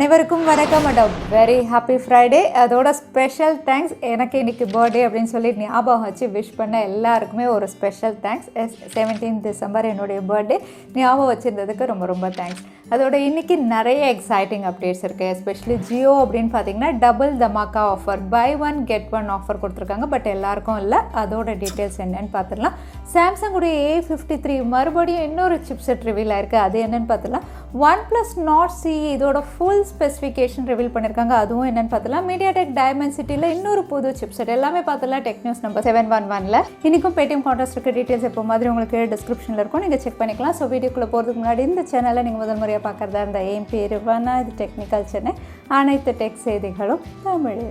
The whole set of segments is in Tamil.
அனைவருக்கும் வணக்கம் அண்ட் வெரி ஹாப்பி ஃப்ரைடே. அதோட ஸ்பெஷல் தேங்க்ஸ் எனக்கு இன்றைக்கி பர்த்டே அப்படின்னு சொல்லி ஞாபகம் வச்சு விஷ் பண்ண எல்லாருக்குமே ஒரு ஸ்பெஷல் தேங்க்ஸ். 17 டிசம்பர் என்னுடைய பர்த்டே ஞாபகம் வச்சுருந்ததுக்கு ரொம்ப ரொம்ப தேங்க்ஸ். அதோட இன்றைக்கி நிறைய எக்ஸைட்டிங் அப்டேட்ஸ் இருக்குது. எஸ்பெஷலி ஜியோ அப்படின்னு பார்த்தீங்கன்னா double dhamaka offer, buy one get one offer கொடுத்துருக்காங்க. பட் எல்லாருக்கும் இல்லை. அதோட டீட்டெயில்ஸ் என்னென்னு பார்த்துடலாம். சாம்சங்குடைய A53 மறுபடியும் இன்னொரு சிப்செட் ரிவீல் ஆயிருக்கு. அது என்னென்னு பார்த்துலாம். OnePlus Nord CE இதோட ஃபுல் ஸ்பெசிஃபிகேஷன் ரிவீல் பண்ணியிருக்காங்க. அதுவும் என்னென்னு பார்த்துலாம். மீடியாடெக் டைமென்சிட்டியில் இன்னொரு புது சிப்செட் எல்லாமே பார்த்துலாம். டெக் நியூஸ் நம்பர் 711ல் இன்றைக்கும் பேடிஎம் கான்ட்ராஸ்ட் இருக்க டீட்டெயில்ஸ் எப்போ மாதிரி உங்களுக்கு டிஸ்கிரிப்ஷனில் இருக்கும், நீங்கள் செக் பண்ணிக்கலாம். ஸோ வீடியோக்குள்ளே போகிறதுக்கு முன்னாடி இந்த சேனலை நீங்கள் முதல் முறையாக பார்க்குறதா இருந்தால் என் பேர் வனா, இது டெக்னிக்கல் சென்னை. அனைத்து டெக் செய்திகளும் Tamil.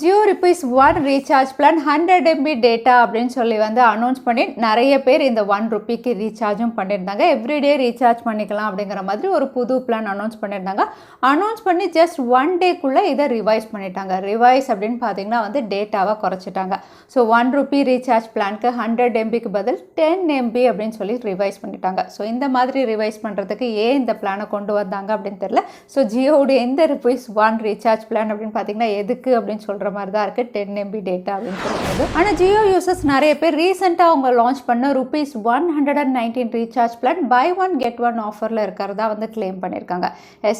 Jio ₹1 recharge plan 100 MB data அப்படின்னு சொல்லி அனௌன்ஸ் பண்ணி நிறைய பேர் இந்த ₹1 ரீசார்ஜும் பண்ணியிருந்தாங்க. எவ்ரிடே ரீசார்ஜ் பண்ணிக்கலாம் அப்படிங்கிற மாதிரி ஒரு புது பிளான் அனௌன்ஸ் பண்ணியிருந்தாங்க. அனௌன்ஸ் பண்ணி ஜஸ்ட் 1 டேக்குள்ளே இதை ரிவைஸ் பண்ணிட்டாங்க. ரிவைஸ் அப்படின்னு பார்த்தீங்கன்னா டேட்டாவை குறைச்சிட்டாங்க. ஸோ ₹1 ரீசார்ஜ் பிளானுக்கு 100 MBக்கு பதில் 10 MB அப்படின்னு சொல்லி ரிவைஸ் பண்ணிட்டாங்க. ஸோ இந்த மாதிரி ரிவைஸ் பண்ணுறதுக்கு ஏன் இந்த பிளானை கொண்டு வந்தாங்க அப்படின்னு தெரியல. ஸோ ஜியோடைய இந்த ₹1 ரீசார்ஜ் பிளான் அப்படின்னு பார்த்தீங்கன்னா எதுக்கு அப்படின்னு சொல்கிற மாதிரி தான் இருக்குது. 10 MB டேட்டா அப்படின்னு சொல்லுறது. ஆனால் ஜியோ யூசர்ஸ் நிறைய பேர் ரீசெண்டாக அவங்க லான்ச் பண்ண ₹119 recharge plan buy one get one ஆஃபரில் இருக்கிறதா கிளைம் பண்ணியிருக்காங்க.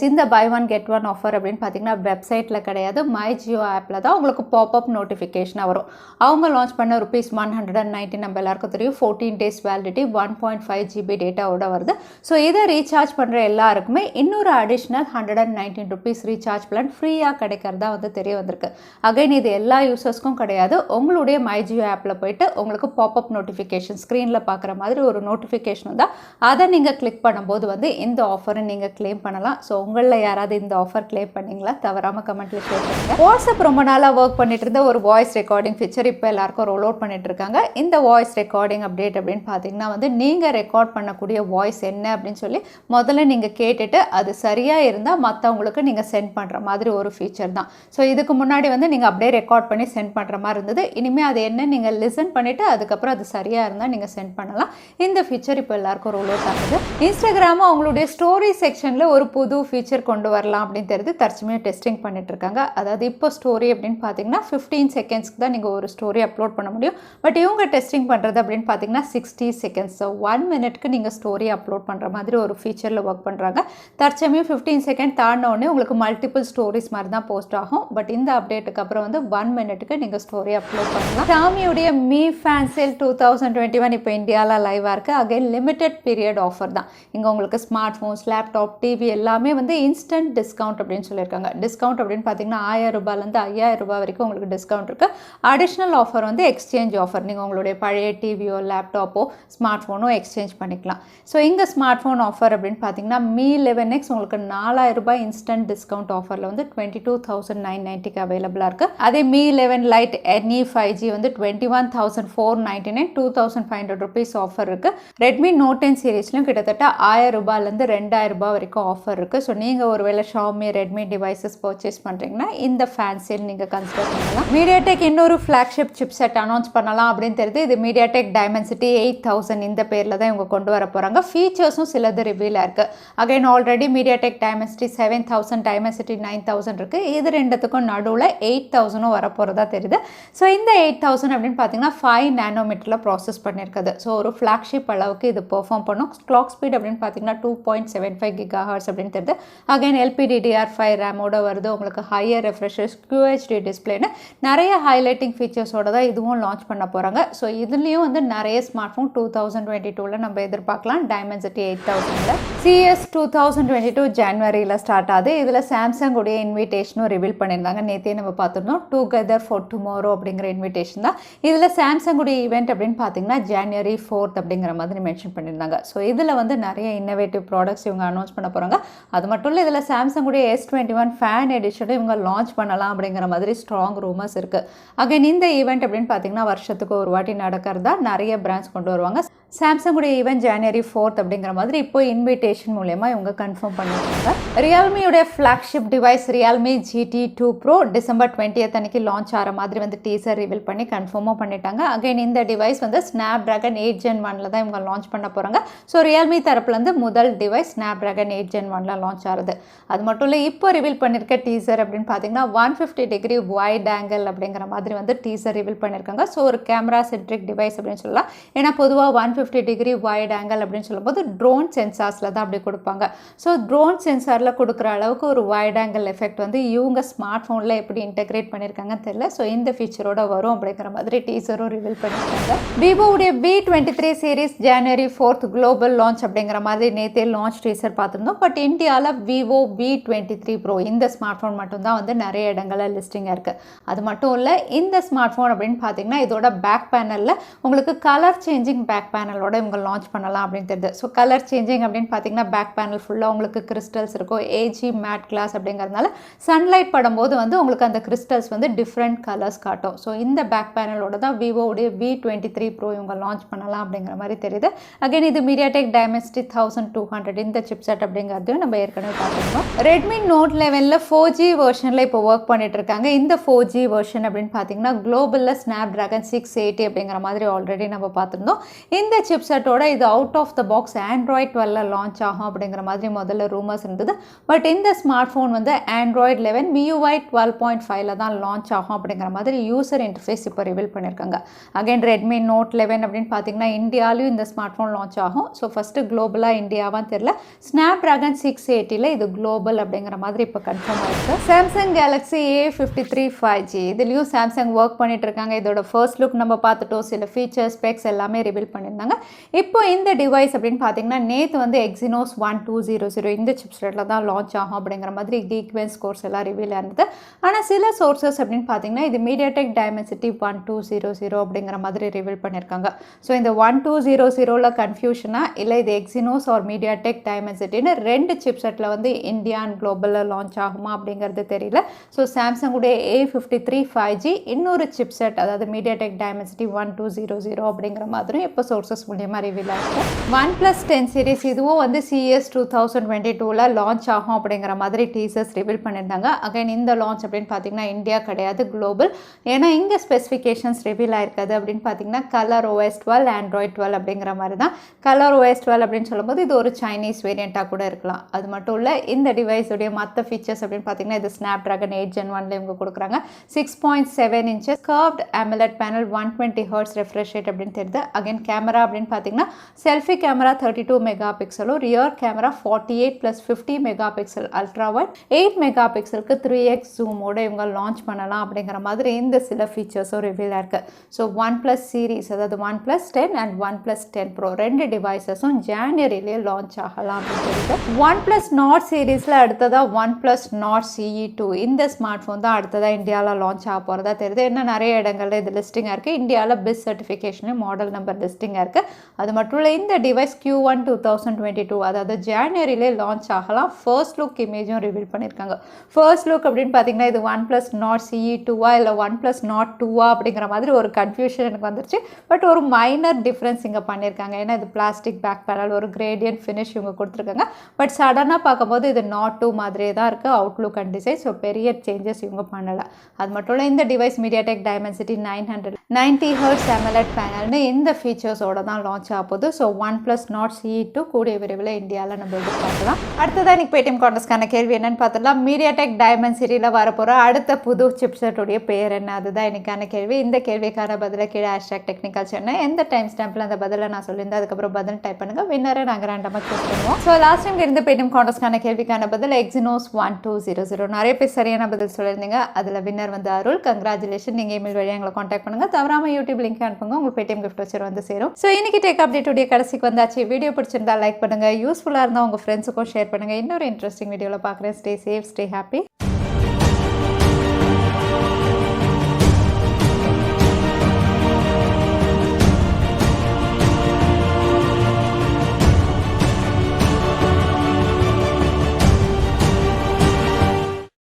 இந்த buy one get one offer அப்படின்னு பார்த்தீங்கன்னா வெப்சைட்டில் கிடையாது, மை ஜியோ ஆப்பில் தான் உங்களுக்கு பாப்அப் நோட்டிஃபிகேஷனாக வரும். அவங்க லான்ச் பண்ண ₹119 நம்ம எல்லாருக்கும் தெரியும். 14 days வேலிடிட்டி, 1.5 GB டேட்டாவோட வருது. ஸோ இதை ரீசார்ஜ் பண்ணுற எல்லாருக்குமே இன்னொரு அடிஷ்னல் ₹119 ரீசார்ஜ் பிளான் ஃப்ரீயாக கிடைக்கிறதா தெரிய வந்திருக்கு. அகைன் இது எல்லா யூசர்ஸ்க்கும் கிடையாது. உங்களுடைய மை ஜியோ ஆப்பில் போயிட்டு உங்களுக்கு பாப்அப் நோட்டிஃபிகேஷன் ஸ்க்ரீனில் பார்க்குற மாதிரி ஒரு நோட்டிஃபிகேஷன் தான். அதை நீங்கள் கிளிக் பண்ணும்போது இந்த ஆஃபரை நீங்கள் கிளைம் பண்ணலாம். ஸோ உங்களில் யாராவது இந்த ஆஃபர் கிளைம் பண்ணிங்களா? தவறாமல் கமெண்ட்டில் ஷேர் பண்ணுங்கள். வாட்ஸ்அப் ரொம்ப நாளாக ஒர்க் பண்ணிட்டு இருந்த ஒரு வாய்ஸ் ரெக்கார்டிங் ஃபீச்சர் இப்போ எல்லாருக்கும் ரோல் அவுட் பண்ணிட்டு இருக்காங்க. இந்த வாய்ஸ் ரெக்கார்டிங் அப்டேட் அப்படின்னு பார்த்தீங்கன்னா நீங்கள் ரெக்கார்ட் பண்ணக்கூடிய வாய்ஸ் என்ன அப்படின்னு சொல்லி முதல்ல நீங்கள் கேட்டுட்டு அது சரியாக இருந்தால் மற்றவங்களுக்கு நீங்கள் சென்ட் பண்ணுற மாதிரி ஒரு ஃபீச்சர் தான். ஸோ இதுக்கு முன்னாடி நீங்கள் அப்படியே ரெக்கார்ட் பண்ணி சென்ட் பண்ணுற மாதிரி இருந்தது. இனிமேல் அது என்ன நீங்கள் லிசன் பண்ணிவிட்டு அதுக்கப்புறம் அது சரியாக இருந்தால் நீங்கள் சென்ட் பண்ணலாம். இந்த ஃபீச்சர் இப்போ எல்லாருக்கும் ரோல் அவுட் ஆகுது. இன்ஸ்டாகிராமும் அவங்களுடைய ஸ்டோரி செக்ஷனில் ஒரு புது ஃபீச்சர் கொண்டு வரலாம் அப்படின்னு தெரிஞ்சு தற்சமயம் டெஸ்டிங் பண்ணிட்டு இருக்காங்க. அதாவது இப்போ ஸ்டோரி அப்படின்னு பார்த்தீங்கன்னா 15 செகண்ட்ஸ்க்கு தான் நீங்கள் ஒரு ஸ்டோரி அப்லோட் பண்ண முடியும். பட் இவங்க டெஸ்டிங் பண்ணுறது அப்படின்னு பார்த்தீங்கன்னா 60 செகண்ட்ஸ். ஸோ 1 மினிட்க்கு நீங்கள் ஸ்டோரி அப்லோட் பண்ணுற மாதிரி ஒரு ஃபீச்சரில் ஒர்க் பண்ணுறாங்க. தற்சமயம் 15 செகண்ட் தாண்டினோடனே உங்களுக்கு மல்டிபிள் ஸ்டோரிஸ் மாதிரி தான் போஸ்ட் ஆகும். பட் இந்த அப்டேட்டுக்கு அப்புறம் 1 மினிட்டுக்கு நீங்கள் ஸ்டோரி அப்லோட் பண்ணலாம். Xiaomiயுடைய Mi Fan Sale 2021 இப்போ இந்தியாவில் லைவாக இருக்குது. அகைன் லிமிடெட் பீரியட் ஆஃபர் தான். இங்கே உங்களுக்கு ஸ்மார்ட் ஃபோன்ஸ், லேப்டாப், டிவி எல்லாமே இன்ஸ்டன்ட் டிஸ்கவுண்ட் அப்படின்னு சொல்லியிருக்காங்க. டிஸ்கவுண்ட் அப்படின்னு பார்த்தீங்கன்னா ₹1000 ₹5000 வரைக்கும் உங்களுக்கு டிஸ்கவுண்ட் இருக்குது. Additional offer exchange offer. நீங்கள் உங்களுடைய பழைய டிவியோ லேப்டாப்போ ஸ்மார்ட் ஃபோனோ எக்ஸ்சேஞ்ச் பண்ணிக்கலாம். ஸோ இங்கே ஸ்மார்ட் ஃபோன் ஆஃபர் அப்படின்னு பார்த்தீங்கன்னா Mi 11X உங்களுக்கு ₹4000 இன்ஸ்டன்ட் டிஸ்கவுண்ட் ஆஃபரில் 22,990க்கு அவைலபிளாக இருக்குது. அதே Mi 11 Lite NE 5G 21,499, ₹2,500 offer இருக்குது. Redmi Note 10 சீரீஸ்லையும் கிட்டத்தட்ட ₹1000 ₹2000 வரைக்கும் ஆஃபர் இருக்குது. ஸோ நீங்கள் ஒருவேளை Xiaomi Redmi டிவைசஸ் பர்ச்சேஸ் பண்ணுறீங்கன்னா இந்த ஃபேன் சேல் நீங்கள் கன்சிடர் பண்ணலாம். மீடியாடெக் இன்னொரு ஃப்ளாக்ஷிப் சிப்செட் அனௌன்ஸ் பண்ணலாம் அப்படின்னு தெரியுது. இது மீடியாடெக் டைமென்சிட்டி 8000 இந்த பேரில் தான் இவங்க கொண்டு வர போகிறாங்க. ஃபீச்சர்ஸும் சிலது ரிவீலாக இருக்குது. Again already MediaTek Dimensity 7000, Dimensity 9000 இருக்குது. இது ரெண்டுத்துக்கும் நடுவில் 8000 வரப்போகிறதா தெரியுது. ஸோ இந்த 8000 அப்படின்னு பார்த்தீங்கன்னா 5 nanometerல ப்ராசஸ் பண்ணியிருக்குது. ஸோ ஒரு ஃப்ளாக்ஷிப் அளவுக்கு இது பெர்ஃபார்ம் பண்ணும். கிளாக் ஸ்பீட் அப்படின்னு பார்த்தீங்கன்னா 2.75 GHz அப்படின்னு தெரியுது. அகைன் LPDDR5 ரேமோட வருது. உங்களுக்கு ஹையர் ரெஃப்ரெஷர்ஸ், QHD டிஸ்பிளேன்னு நிறைய ஹைலைட்டிங் ஃபீச்சர்ஸோட தான் இதுவும் லான்ச் பண்ண போகிறாங்க. ஸோ இதுலேயும் நிறைய ஸ்மார்ட் ஃபோன் 2022ல் நம்ம எதிர்பார்க்கலாம். டைமென்சிட்டி 8000ல் CS 2022 ஜனவரியில் ஸ்டார்ட் ஆகுது. இதில் சாம்சங் உடைய இன்விடேஷனும் ரிவீல் பண்ணியிருந்தாங்க. நேற்றே நம்ம பார்த்துருந்தோம். டுகெதர் ஃபார் டுமாரோ அப்படிங்கிற இன்விடேஷன் தான். இதில் சாம்சங்குடைய ஈவெண்ட் அப்படின்னு பார்த்தீங்கன்னா January 4th அப்படிங்கிற மாதிரி மென்ஷன் பண்ணியிருந்தாங்க. ஸோ இதில் நிறைய இன்னோவேட்டிவ் ப்ராடக்ட்ஸ் இவங்க அனௌன்ஸ் பண்ண போகிறாங்க. அது மட்டும் இல்லை, இதில் சாம்சங்குடைய S21 ஃபேன் எடிஷனும் இவங்க லான்ச் பண்ணலாம் அப்படிங்கிற மாதிரி ஸ்ட்ராங் ரூமர்ஸ் இருக்குது. அகைன் இந்த ஈவெண்ட் அப்படின்னு பார்த்தீங்கன்னா வருஷத்துக்கு ஒரு வாட்டி நடக்கிறதா நிறைய பிராண்ட்ஸ் கொண்டு வருவாங்க. சாம்சங் உடைய ஈவென்ட் ஜனவரி 4 அப்படிங்கிற மாதிரி இப்போ இன்விடேஷன் மூலமா இவங்க கன்ஃபார்ம் பண்ணிருக்காங்க. ரியல்மியுடைய flagship device Realme GT2 Pro December 20th அன்னைக்கு லான்ச் ஆகிற மாதிரி வந்து டீசர் ரிவீல் பண்ணி கன்ஃபார்மும் பண்ணிட்டாங்க. அகைன் இந்த டிவைஸ் வந்து Snapdragon 8 Gen 1ல தான் இவங்க லான்ச் பண்ண போறாங்க. ஸோ ரியல்மி தரப்புலேருந்து முதல் டிவைஸ் Snapdragon 8 Gen 1ல லான்ச் ஆகுது. அது மட்டும் இல்லை, இப்போ ரிவீல் பண்ணியிருக்க டீசர் அப்படின்னு பார்த்தீங்கன்னா 150 டிகிரி வைட் ஆங்கிள் அப்படிங்கிற மாதிரி வந்து டீசர் ரிவீல் பண்ணியிருக்காங்க. ஸோ ஒரு கேமரா சென்ட்ரிக் டிவைஸ் அப்படின்னு சொல்லலாம். ஏன்னா பொதுவாக 150 டிகிரி வைட் ஆங்கிள் அப்படின்னு சொல்லும்போது ட்ரோன் சென்சார்ஸில் தான் அப்படி கொடுப்பாங்க. ஸோ ட்ரோன் சென்சாரில் கொடுக்குற அளவுக்கு ஒரு வைட் ஆங்கிள் எஃபெக்ட் வந்து இவங்க ஸ்மார்ட் ஃபோனில் எப்படி இன்டெகிரேட் பண்ணியிருக்காங்கன்னு தெரியல. ஸோ இந்த ஃபீச்சரோட வரும் அப்படிங்கிற மாதிரி டீசரும் ரிவீல் பண்ணியிருக்காங்க. விவோவுடைய V23 சீரிஸ் ஜனவரி 4th குளோபல் லான்ச் அப்படிங்கிற மாதிரி நேற்றே லான்ச் டீசர் பார்த்துருந்தோம். பட் இந்தியாவில் Vivo V23 Pro இந்த ஸ்மார்ட் ஃபோன் மட்டும்தான் வந்து நிறைய இடங்களில் லிஸ்டிங்காக இருக்குது. அது மட்டும் இல்லை, இந்த ஸ்மார்ட் ஃபோன் அப்படின்னு பார்த்தீங்கன்னா இதோட பேக் பேனலில் உங்களுக்கு கலர் சேஞ்சிங் பேக் பேனலோட இவங்க லான்ச் பண்ணலாம் அப்படின்னு தெரியுது. ஸோ கலர் சேஞ்சிங் அப்படின்னு பார்த்தீங்கன்னா பேக் பேனல் ஃபுல்லாக உங்களுக்கு கிறிஸ்டல்ஸ் இருக்கும். ஏஜி மேட் கிளாஸ் அப்படிங்கிறதுனால சன்லைட் படும்போது வந்து உங்களுக்கு அந்த கிறிஸ்டல்ஸ் வந்து டிஃப்ரெண்ட் கலர்ஸ் காட்டும். ஸோ இந்த பேக் பேனலோட தான் விவோவுடைய V23 Pro இவங்க லான்ச் பண்ணலாம் அப்படிங்கிற மாதிரி தெரியுது. அகைன் இது Mediatek Dimensity 1200 இந்த சிப்செட் அப்படிங்கிறதையும் நம்ம ஏற்கனவே பார்த்துருக்கோம். Redmi Note 11ல் 4G வெர்ஷனில் இப்போ ஒர்க் பண்ணிட்டு இருக்காங்க. இந்த 4G வெர்ஷன் அப்படின்னு பார்த்தீங்கன்னா குளோபலில் Snapdragon 680 அப்படிங்கிற மாதிரி ஆல்ரெடி நம்ம பார்த்துருந்தோம். இந்த சிப்செட்டோட இது out of the box Android 12ல் லான்ச் ஆகும் அப்படிங்கிற மாதிரி முதல்ல ரூமர்ஸ் இருந்தது. பட் இந்த ஸ்மார்ட் ஃபோன் வந்து Android 11 MIUI 12.5ல தான் லான்ச் ஆகும் அப்படிங்கிற மாதிரி யூசர் இன்டர்ஃபேஸ் இப்போ ரிவீல் பண்ணியிருக்காங்க. அகைன் Redmi Note 11 அப்படின்னு பார்த்தீங்கன்னா இந்தியாவிலும் இந்த ஸ்மார்ட் ஃபோன் லான்ச் ஆகும். ஸோ ஃபஸ்ட்டு குளோபலாக இந்தியாவான்னு தெரியல. Snapdragon 680ல் இது குளோபல் அப்படிங்கிற மாதிரி இப்போ கன்ஃபார்ம் ஆயிருக்கு. சாம்சங் கேலக்ஸி A53 5G இதுலேயும் சாம்சங் ஒர்க் பண்ணிட்டு இருக்காங்க. இதோட ஃபர்ஸ்ட் லுக் நம்ம பார்த்துட்டோம். சில ஃபீச்சர்ஸ் ஸ்பெக்ஸ் எல்லாமே ரிவீல் பண்ணியிருந்தாங்க. இப்போ இந்த டிவைஸ் அப்படின்னு பார்த்தீங்கன்னா நேற்று வந்து Exynos 1200 இந்த சிப்செட்டில் தான் லான்ச் ஆகும் அப்படிங்கிற மாதிரி Geekbench ஸ்கோர்ஸ் எல்லாம் ரிவீல் ஆனது. ஆனால் சில சோர்சஸ் அப்படின்னு பார்த்தீங்கன்னா இது Mediatek Dimensity 1200 அப்படிங்கிற மாதிரி ரிவீல் பண்ணியிருக்காங்க. ஸோ இந்த 1200ல் கன்ஃபியூஷனா இல்லை இது Exynos ஆர் Mediatek Dimensityன்னு ரெண்டு சிப்செட்டில் வந்து இந்தியா அண்ட் குளோபலில் லான்ச் ஆகுமா அப்படிங்கிறது தெரியல. ஸோ சாம்சங்குடைய A53 5G இன்னொரு சிப்செட் அதாவது Mediatek Dimensity 1200 அப்படிங்கிற மாதிரி இப்போ சோர்சஸ் மூலியமாக ரிவீல் ஆகிருக்கு. OnePlus10 Series இதுவும் வந்து CES 2022ல் லான்ச் ஆகும் அப்படிங்கிற மாதிரி டீசர்ஸ் ரிவீல் பண்ணியிருந்தாங்க. அகைன் இந்த லான்ச் அப்படின்னு பார்த்தீங்கன்னா இந்தியா கிடையாது, குளோபல். ஏன்னா இங்கே ஸ்பெசிஃபிகேஷன்ஸ் ரிவீல் ஆயிருக்காது அப்படின்னு பார்த்தீங்கன்னா கலர் OS 12 Android 12 அப்படிங்கிற மாதிரி தான். கலர் OS 12 அப்படின்னு சொல்லும்போது இது ஒரு சைனீஸ் வேரியண்ட்டாக கூட இருக்கலாம். அது மட்டும் இல்லை, இந்த டிவைஸுடைய மற்ற ஃபீச்சர்ஸ் அப்படின்னு பார்த்தீங்கன்னா இது Snapdragon 8 Gen 1ல இவங்க கொடுக்குறாங்க. 6.7 inches curved AMOLED panel 120 Hz refresh rate அப்படின்னு தெரியுது. அகைன் கேமரா அப்படின்னு பார்த்தீங்கன்னா செல்ஃபி கேமரா 32 மெகா பிக்சலும் rear camera 48+50 mega pixel ultra wide 8 mega பிக்சலுக்கு 3x ஜூமோட இவங்க லான்ச் பண்ணலாம் அப்படிங்கிற மாதிரி இந்த சில ஃபீச்சர்ஸும் ரிவீல் ஆயிருக்கு. ஸோ OnePlus சீரீஸ் அதாவது OnePlus10 அண்ட் OnePlus10 Pro ரெண்டு டிவைசஸும் ஜனவரியிலே லான்ச் ஆகலாம் அப்படின்னு தெரியுது. OnePlus Nord சீரீஸில் அடுத்ததாக OnePlus Nord CE 2 இந்த ஸ்மார்ட் ஃபோன் தான் அடுத்ததாக இந்தியாவில் லான்ச் ஆக போகிறதா தெரியுது. என்ன நிறைய இடங்களில் இது லிஸ்டிங்காக இருக்குது. இந்தியாவில் பிஸ் சர்டிஃபிகேஷன் மாடல் நம்பர் லிஸ்டிங்காக இருக்குது. அது மட்டும் இல்லை, இந்த டிவைஸ் Q1 2022 அதாவது ஜனவரியிலே லான்ச் ஆகலாம். ஃபர்ஸ்ட் லுக் இமேஜும் ரிவீல் பண்ணியிருக்காங்க. ஃபர்ஸ்ட் லுக் அப்படின்னு பார்த்தீங்கன்னா இது OnePlus Nord CE 2 இல்லை OnePlus Nord 2 அப்படிங்கிற மாதிரி ஒரு கன்ஃபியூஷன் எனக்கு வந்துருச்சு. பட் ஒரு மைனர் டிஃப்ரென்ஸ் இங்கே பண்ணியிருக்காங்க. ஏன்னா இது பிளாஸ்டிக் பேக் பேனல் ஒரு கிரேடியன்ட் ஃபினிஷ் இவங்க கொடுத்துருக்காங்க. பட் சடனாக பார்க்கும்போது இது Nord 2 மாதிரியே தான் இருக்குது அவுட்லுக் அண்ட் டிசைன். ஸோ பெரிய சேஞ்சஸ் இவங்க பண்ணலை. அது மட்டும் இல்லை, இந்த device Mediatek Dimensity 990 Hz AMOLED பேனல்னு இந்த ஃபீச்சர்ஸோட தான் லான்ச் ஆக போகுது. ஸோ OnePlus Nord CE 2 கூடிய விரைவில் இந்தியாவில் நம்ம எதிர்பார்க்கலாம். அடுத்ததான் இன்னைக்கு பேடிஎம் கான்டெஸ்ட்கான கேள்வி என்னன்னு பார்த்தலாம். Mediatek Dimensityயில் வரப்போகிற அடுத்த புது சிப்செட்டுடைய பேர் என்ன? அதுதான் இன்னைக்கான கேள்வி. இந்த கேள்விக்கான பதிலை கீழே #Technical Chennai எந்த டைம் ஸ்டாம்பில் அந்த பதிலை நான் சொல்லியிருந்தேன் அதுக்கப்புறம் பதில் டைப் பண்ணுங்கள். வின்னரை நாங்கள் ரேண்டமாக சூஸ் பண்ணுவோம். ஸோ லாஸ்ட் டைம் இருந்த பேடிஎம் கான்டெஸ்ட்கான கேள்விக்கான பதில் Exynos 1200. நிறைய பேர் சரியான பதில் சொல்லியிருந்தீங்க. அதில் வின்னர் வந்து அருள். கங்க்ராச்சுலேஷன். நீங்கள் இமெயில் வழியாக எங்களை காண்டாக்ட் பண்ணுங்கள். தவறாமல் யூடியூப் லிங்க் அனுப்புங்க. உங்களுக்கு பேடிஎம் கிஃப்ட் வச்சு வந்து சேரும். ஸோ இன்னைக்கு டேக் அப்டேட்டுடைய கடைசிக்கு வந்தாச்சு. வீடியோ பிடிச்சிருந்தா லைக் பண்ணுங்கள். யூஸ்ஃபுல்லாக இருந்தால் உங்கள் ஃப்ரெண்ட்ஸுக்கும் ஷேர் பண்ணுங்கள். இன்னொரு இன்ட்ரெஸ்டிங் வீடியோவில் பார்க்குறேன். Stay safe, stay happy.